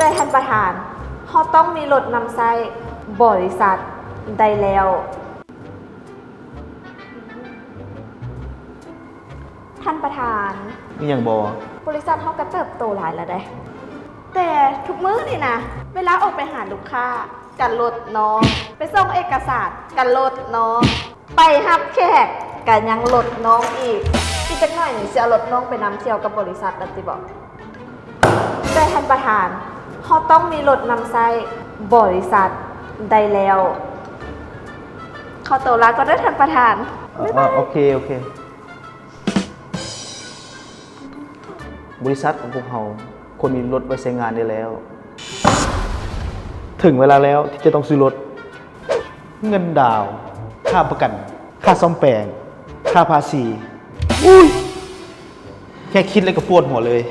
แต่ท่านประธานเขาต้องมีรถนำไส้บริษัทได้แล้วท่านประธาน นี่อย่างบบริษัทเขาก็เติบโตหลายแล้วได้แต่ทุกมื้อนี่นะเวลาออกไปหาลูกค้ากันรถน้องไปส่งเอกสารกันรถน้องไปฮับแขกกันยังรถน้องอีกจักหน่อยนี่สิเอารถน้องไปนำเที่ยวกับบริษัทแล้วสิบอกแต่ท่านประธานเขาต้องมีรถนำไส้บริษัทได้แล้วเขาโตแล้วก็ได้ท่านประธานโอเคบริษัทของพวกเราคนมีรถไว้ใช้งานได้แล้ว ถึงเวลาแล้วที่จะต้องซื้อรถเงินดาวค่าประกันค่าซ่อมแปลงค่าภาษีแค่คิดเลยก็ปวดหัวเลย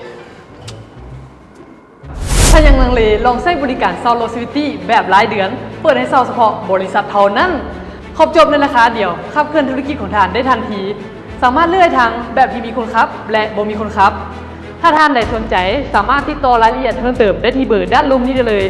ถ้ายังลังเลลองใช้บริการเซาโลซิวิตี้แบบรายเดือนเปิดให้เซาเฉพาะบริษัทเท่านั้นครบจบในราคาเดียวขับเคลื่อนธุรกิจของท่านได้ทันทีสามารถเลือกทั้งแบบที่มีคนขับและบ่มีคนขับถ้าท่านใดสนใจสามารถติดต่อรายละเอียดเพิ่มเติมได้ที่เบอร์ด้านล่างนี้ได้เลย